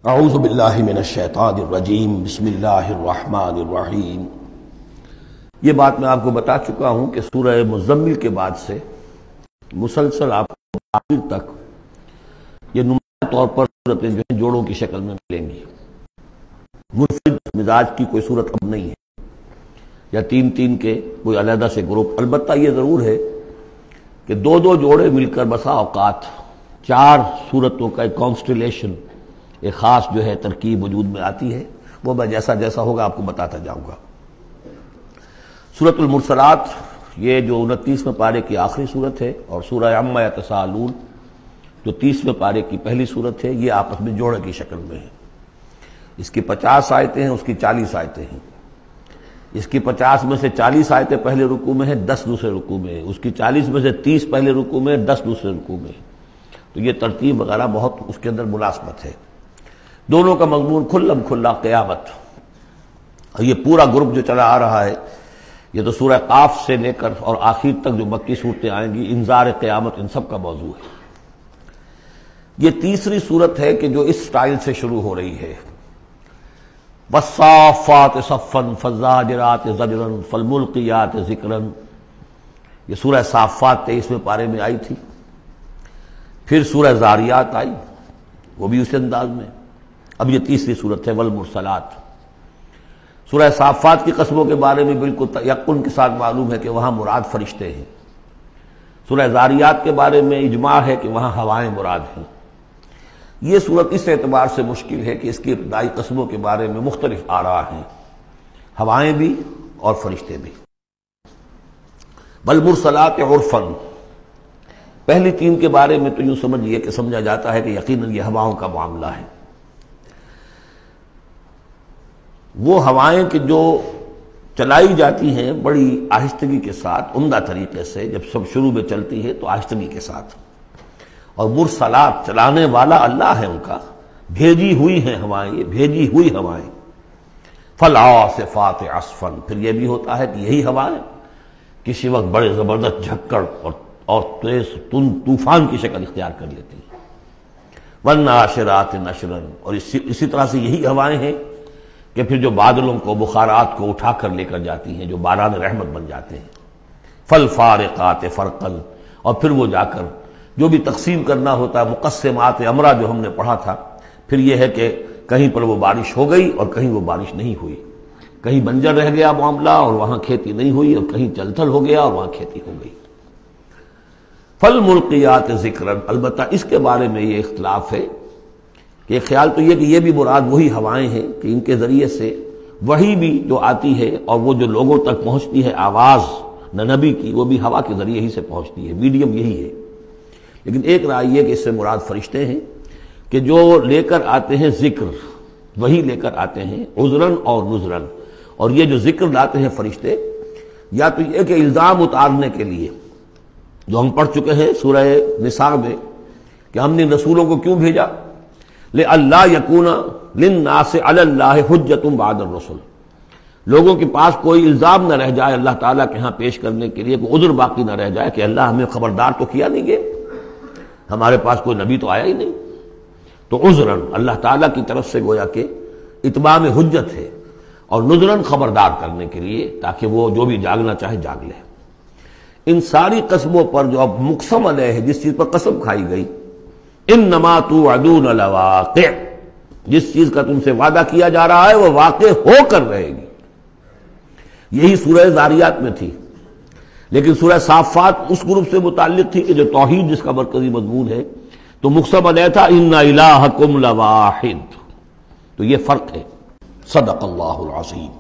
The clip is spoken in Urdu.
اعوذ باللہ من الشیطان الرجیم بسم اللہ الرحمن الرحیم۔ یہ بات میں آپ کو بتا چکا ہوں کہ سورہ مزمل کے بعد سے مسلسل آپ کو آخر تک یہ نمایاں طور پر صورتیں جو ہیں جوڑوں کی شکل میں ملیں گی۔ منفرد مزاج کی کوئی صورت اب نہیں ہے یا تین تین کے کوئی علیحدہ سے گروپ۔ البتہ یہ ضرور ہے کہ دو دو جوڑے مل کر بسا اوقات چار صورتوں کا ایک کانسٹیلیشن، ایک خاص جو ہے ترکیب وجود میں آتی ہے۔ وہ میں جیسا جیسا ہوگا آپ کو بتاتا جاؤں گا۔ سورۃ المرسلات یہ جو 29ویں پارے کی آخری صورت ہے، اور سورہ عما یتساءلون جو 30ویں پارے کی پہلی صورت ہے، یہ آپس میں جوڑے کی شکل میں ہے۔ اس کی 50 آیتیں ہیں، اس کی 40 آیتیں ہیں۔ اس کی 50 میں سے 40 آیتیں پہلے رکوع میں ہیں، 10 دوسرے رکوع میں ہیں۔ اس کی 40 میں سے 30 پہلے رکوع میں ہیں، 10 دوسرے رکوع میں ہیں۔ تو یہ ترتیب وغیرہ بہت اس کے اندر مناسبت ہے۔ دونوں کا مضمون کھلم کھلا قیامت، اور یہ پورا گروپ جو چلا آ رہا ہے، یہ تو سورہ قاف سے لے کر اور آخر تک جو مکی صورتیں آئیں گی، انذار قیامت ان سب کا موضوع ہے۔ یہ تیسری صورت ہے کہ جو اس سٹائل سے شروع ہو رہی ہے، والصافات صفا فالزاجرات زجرا فالملقیات ذکرا۔ یہ سورہ صافات 23ویں پارے میں آئی تھی، پھر سورہ زاریات آئی، وہ بھی اسی انداز میں۔ اب یہ تیسری صورت ہے والمرسلات۔ سورہ صافات کی قسموں کے بارے میں بالکل یقین کے ساتھ معلوم ہے کہ وہاں مراد فرشتے ہیں۔ سورہ زاریات کے بارے میں اجماع ہے کہ وہاں ہوائیں مراد ہیں۔ یہ صورت اس اعتبار سے مشکل ہے کہ اس کی ابتدائی قسموں کے بارے میں مختلف آراء ہیں، ہوائیں بھی اور فرشتے بھی۔ والمرسلات عرفا، پہلی تین کے بارے میں تو یوں سمجھیے کہ سمجھا جاتا ہے کہ یقیناً یہ ہواؤں کا معاملہ ہے۔ وہ ہوائیں کہ جو چلائی جاتی ہیں بڑی آہستگی کے ساتھ، عمدہ طریقے سے، جب سب شروع میں چلتی ہے تو آہستگی کے ساتھ، اور مرسلات چلانے والا اللہ ہے ان کا، بھیجی ہوئی ہیں ہوائیں، یہ بھیجی ہوئی ہوائیں۔ فالعاصفات عصفا، پھر یہ بھی ہوتا ہے کہ یہی ہوائیں کسی وقت بڑے زبردست جھکڑ اور تیز طوفان کی شکل اختیار کر لیتی ہیں۔ والناشرات نشرا، اور اسی طرح سے یہی ہوائیں ہیں کہ پھر جو بادلوں کو، بخارات کو اٹھا کر لے کر جاتی ہیں، جو باران رحمت بن جاتے ہیں۔ فالفارقات فرقا، اور پھر وہ جا کر جو بھی تقسیم کرنا ہوتا ہے، مقسمات امرا جو ہم نے پڑھا تھا، پھر یہ ہے کہ کہیں پر وہ بارش ہو گئی اور کہیں وہ بارش نہیں ہوئی، کہیں بنجر رہ گیا معاملہ اور وہاں کھیتی نہیں ہوئی، اور کہیں چل تھل ہو گیا اور وہاں کھیتی ہو گئی۔ فالملقیات ذکرا، البتہ اس کے بارے میں یہ اختلاف ہے کہ خیال تو یہ کہ یہ بھی مراد وہی ہوائیں ہیں کہ ان کے ذریعے سے وحی بھی جو آتی ہے اور وہ جو لوگوں تک پہنچتی ہے آواز نبی کی، وہ بھی ہوا کے ذریعے ہی سے پہنچتی ہے، میڈیم یہی ہے۔ لیکن ایک رائے یہ کہ اس سے مراد فرشتے ہیں کہ جو لے کر آتے ہیں ذکر، وہی لے کر آتے ہیں عذراً اور نذراً۔ اور یہ جو ذکر لاتے ہیں فرشتے، یا تو یہ کہ الزام اتارنے کے لیے، جو ہم پڑھ چکے ہیں سورہ نساء میں کہ ہم نے رسولوں کو کیوں بھیجا، لئلا یکون للناس علی اللہ حجۃ بعد الرسل، لوگوں کے پاس کوئی الزام نہ رہ جائے اللہ تعالیٰ کے ہاں پیش کرنے کے لیے، کوئی عذر باقی نہ رہ جائے کہ اللہ ہمیں خبردار تو کیا نہیں گئے، ہمارے پاس کوئی نبی تو آیا ہی نہیں۔ تو عذراً اللہ تعالیٰ کی طرف سے گویا کہ اتمام حجت ہے، اور نذراً خبردار کرنے کے لیے تاکہ وہ جو بھی جاگنا چاہے جاگ لے۔ ان ساری قسموں پر جو اب مقسم علیہ ہے، جس چیز پر قسم کھائی گئی، انما توعدون لواقع، جس چیز کا تم سے وعدہ کیا جا رہا ہے وہ واقع ہو کر رہے گی۔ یہی سورہ زاریات میں تھی، لیکن سورہ صافات اس گروپ سے متعلق تھی کہ جو توحید جس کا مرکزی مضمون ہے، تو مقسم علیہ تھا ان الہکم لواحد۔ تو یہ فرق ہے۔ صدق اللہ العظیم۔